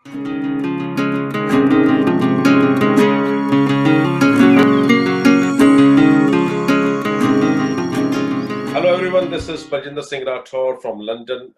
Hello everyone, this is Baljinder Singh Rathore from London,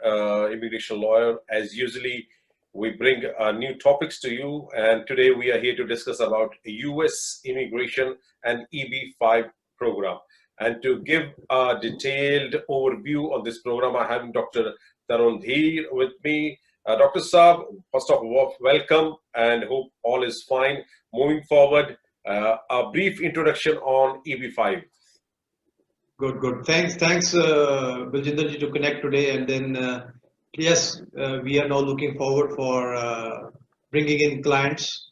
immigration lawyer. As usually, we bring new topics to you, and today we are here to discuss about US immigration and EB5 program. And to give a detailed overview on this program, I have Dr. Tarun Dhir with me. Dr. Saab, first of all, welcome and hope all is fine. Moving forward, a brief introduction on EB5. Good. Thanks, Baljinder ji, to connect today. And then, yes, we are now looking forward for bringing in clients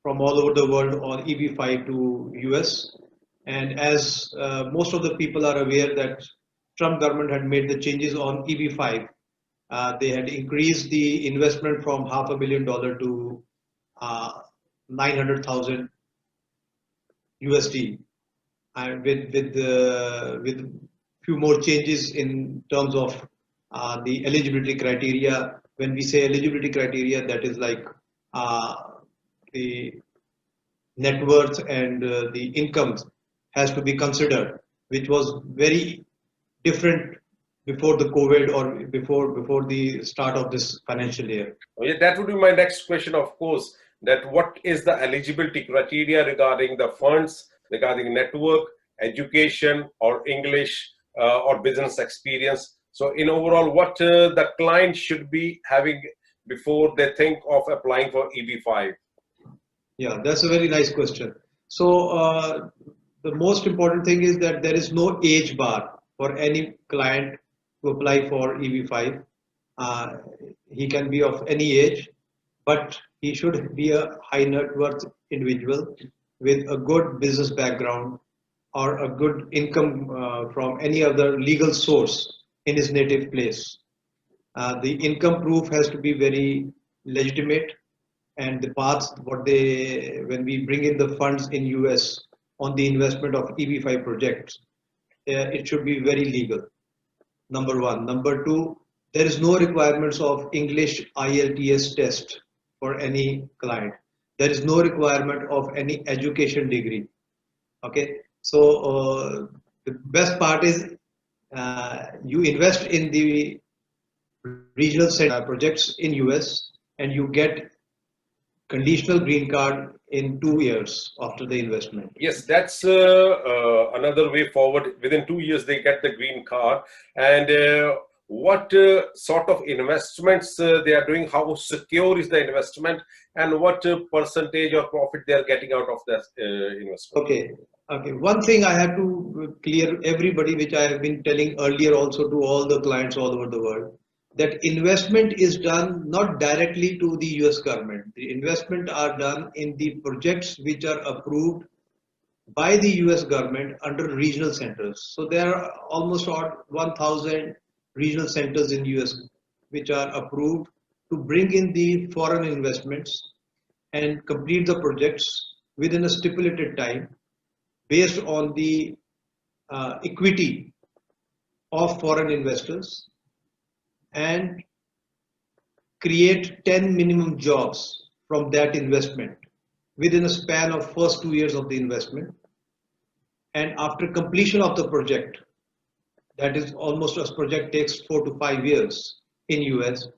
from all over the world on EB5 to US. And as most of the people are aware that Trump government had made the changes on EB5, they had increased the investment from $500 million to 900,000 USD. And with few more changes in terms of the eligibility criteria. When we say eligibility criteria, that is like the net worth and the incomes has to be considered, which was very different before the COVID or before the start of this financial year. Yeah, that would be my next question, of course, that what is the eligibility criteria regarding the funds, regarding network, education, or English or business experience. So in overall, what the client should be having before they think of applying for EB5? Yeah, that's a very nice question. So the most important thing is that there is no age bar for any client to apply for EB5. He can be of any age, but he should be a high net worth individual with a good business background or a good income from any other legal source in his native place. The income proof has to be very legitimate, and the paths when we bring in the funds in US on the investment of EB5 projects, it should be very legal. Number one. Number two, there is no requirements of English IELTS test for any client. There is no requirement of any education degree. Okay, so the best part is you invest in the regional center projects in US and you get conditional green card in 2 years after the investment. Yes, that's another way forward. Within 2 years, they get the green card. And what sort of investments they are doing, how secure is the investment, and what percentage of profit they are getting out of that investment? Okay. One thing I have to clear everybody, which I have been telling earlier also to all the clients all over the world, that investment is done not directly to the US government. The investment are done in the projects which are approved by the US government under regional centers. So there are almost 1,000 regional centers in US which are approved to bring in the foreign investments and complete the projects within a stipulated time based on the equity of foreign investors and create 10 minimum jobs from that investment within a span of first 2 years of the investment. And after completion of the project, that is almost a project takes 4 to 5 years in US,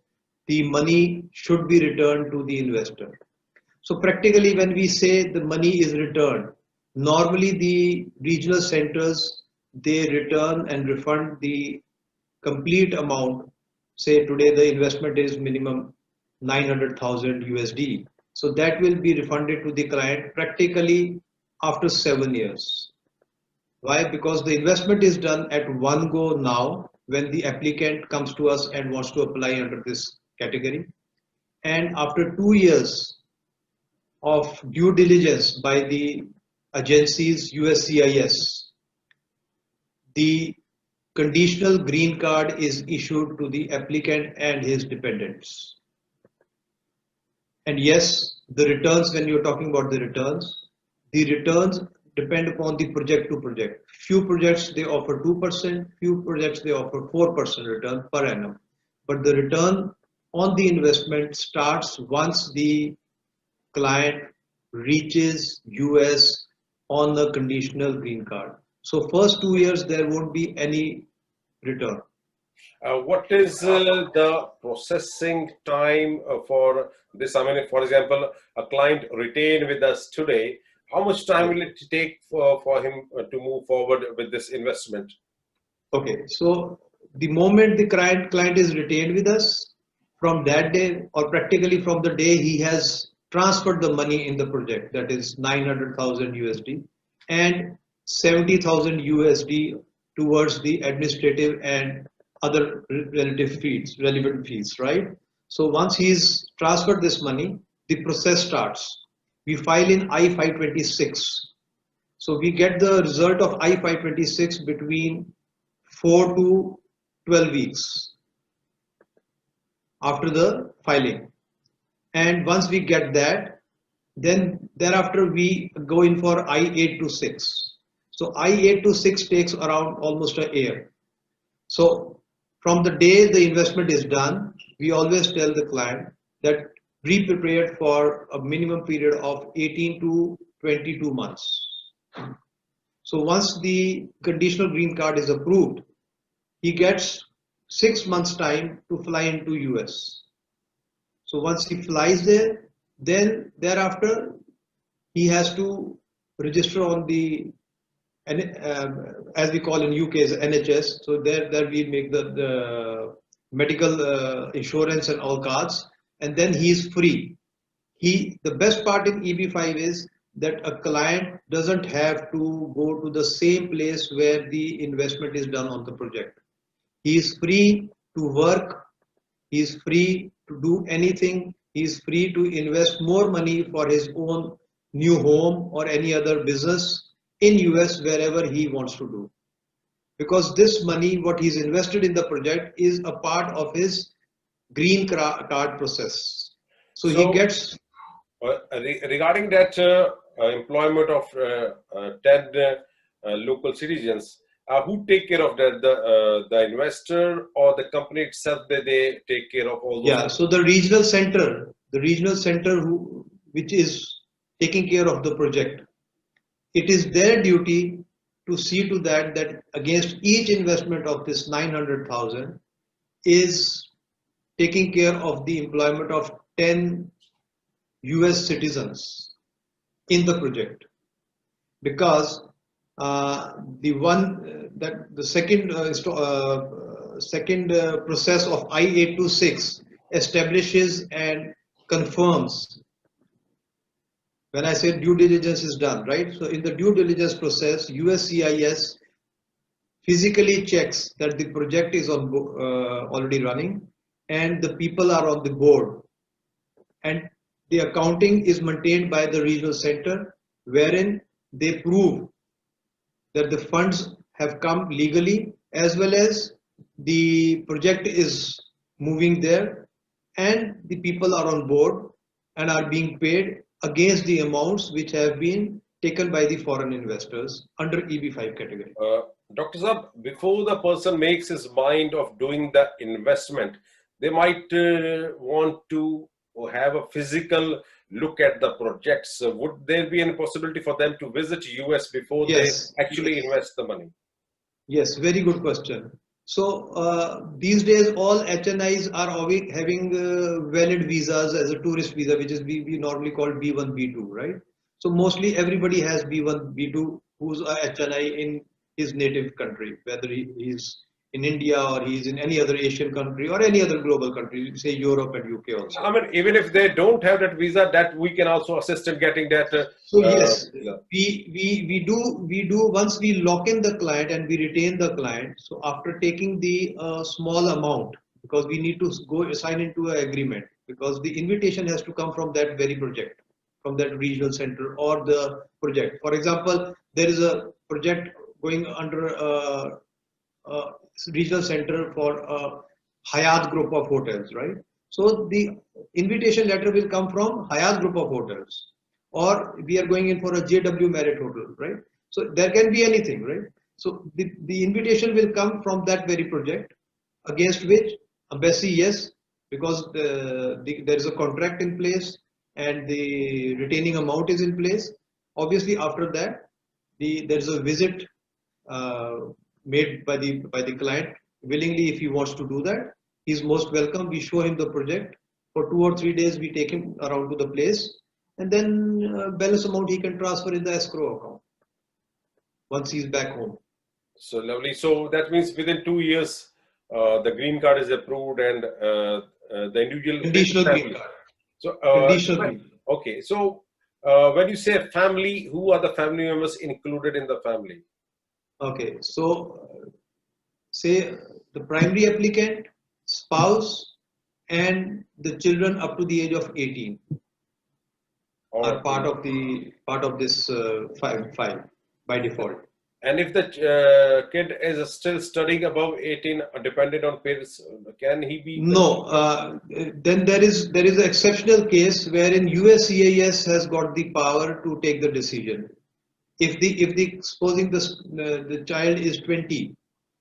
the money should be returned to the investor. So practically when we say the money is returned, normally the regional centers, they return and refund the complete amount. Say today the investment is minimum 900,000 USD. So that will be refunded to the client practically after 7 years. Why? Because the investment is done at one go now when the applicant comes to us and wants to apply under this category. And after 2 years of due diligence by the agencies USCIS, the conditional green card is issued to the applicant and his dependents. And yes, the returns, when you're talking about the returns depend upon the project to project. Few projects they offer 2%, few projects they offer 4% return per annum. But the return on the investment starts once the client reaches US on the conditional green card. So first 2 years there won't be any return. What is the processing time for this? I mean, for example, a client retained with us today, how much time will it take for him to move forward with this investment? Okay, so the moment the client is retained with us, from that day or practically from the day he has transferred the money in the project, that is 900,000 USD and 70,000 USD towards the administrative and other relevant fees, right? So once he's transferred this money, the process starts. We file in I-526. So we get the result of I-526 between 4 to 12 weeks after the filing. And once we get that, then thereafter we go in for I-826. So I-826 takes around almost a year. So from the day the investment is done, we always tell the client that be prepared for a minimum period of 18 to 22 months. So once the conditional green card is approved, he gets 6 months time to fly into US. So once he flies there, then thereafter he has to register on the as we call in UK as NHS. So there we make the medical insurance and all cards, and then he is free. The best part in EB5 is that a client doesn't have to go to the same place where the investment is done on the project. He is free to work, he is free to do anything, he is free to invest more money for his own new home or any other business in US wherever he wants to do. Because this money, what he's invested in the project, is a part of his green card process. So he gets... regarding that employment of 10 local citizens, who take care of that? The investor or the company itself? They take care of all those. Yeah. So the regional center, which is taking care of the project, it is their duty to see to that against each investment of this 900,000 is taking care of the employment of 10 US citizens in the project, because the second process of I-826 establishes and confirms. When I say due diligence is done, right? So in the due diligence process, USCIS physically checks that the project is already running and the people are on the board, and the accounting is maintained by the regional center, wherein they prove that the funds have come legally, as well as the project is moving there and the people are on board and are being paid against the amounts which have been taken by the foreign investors under EB5 category. Dr. Saab, before the person makes his mind of doing the investment, they might want to have a physical look at the projects. Would there be any possibility for them to visit US before they actually invest the money? Yes, very good question. So these days all HNIs are having valid visas as a tourist visa, which is we normally call B1, B2, right? So mostly everybody has B1, B2 who's a HNI in his native country, whether he is in India or he is in any other Asian country or any other global country, say Europe and UK also. I mean, even if they don't have that visa, that we can also assist in getting that. So yes, we do once we lock in the client and we retain the client. So after taking the small amount, because we need to go sign into an agreement, because the invitation has to come from that very project, from that regional center or the project. For example, there is a project going under regional center for a Hyatt group of hotels, right? So the invitation letter will come from Hyatt group of hotels, or we are going in for a JW Marriott hotel, right? So there can be anything, right? So the invitation will come from that very project, against which embassy, yes, because there is a contract in place and the retaining amount is in place. Obviously, after that, there is a visit made by the client willingly. If he wants to do that, he's most welcome. We show him the project for 2 or 3 days. We take him around to the place, and then balance amount he can transfer in the escrow account once he's back home. So lovely. So that means within 2 years, the green card is approved and the individual Conditional green card. So Conditional green. okay. So when you say family, who are the family members included in the family? Okay. So say the primary applicant, spouse, and the children up to the age of 18 are part of this file by default. And if the kid is still studying above 18, dependent on parents, can he be? No. Then there is an exceptional case wherein USCIS has got the power to take the decision. If supposing the child is 20,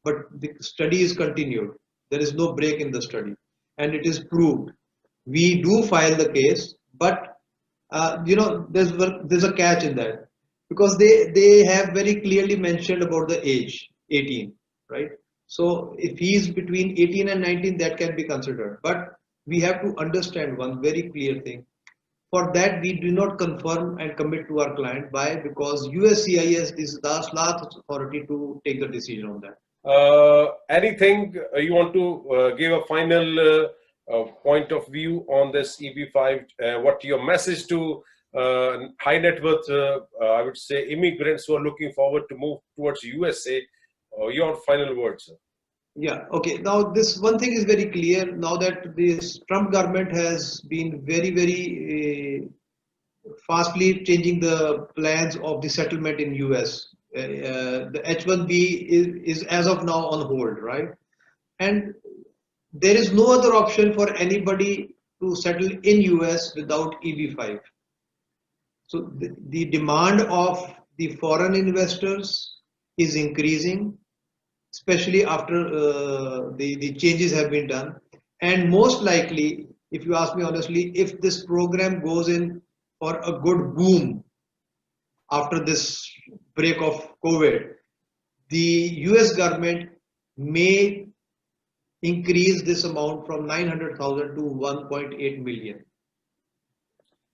but the study is continued, there is no break in the study, and it is proved, we do file the case, but there's a catch in that, because they have very clearly mentioned about the age 18, right? So if he is between 18 and 19, that can be considered, but we have to understand one very clear thing. For that, we do not confirm and commit to our client. Why? Because USCIS is the last authority to take the decision on that. Anything you want to give a final point of view on this EB5? What your message to high net worth, I would say, immigrants who are looking forward to move towards USA? Your final words. Yeah, okay. Now, this one thing is very clear now that this Trump government has been very fastly changing the plans of the settlement in US. The H-1B is as of now on hold, right? And there is no other option for anybody to settle in US without EB5. So the demand of the foreign investors is increasing, especially after the changes have been done. And most likely, if you ask me honestly, if this program goes in for a good boom after this break of COVID, the US government may increase this amount from 900,000 to 1.8 million.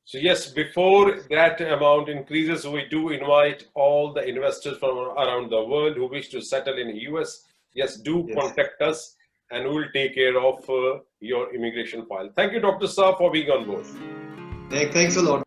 So yes, before that amount increases, we do invite all the investors from around the world who wish to settle in the US. Yes, do contact us and we will take care of your immigration file. Thank you, Dr. Saab, for being on board. Thanks a lot.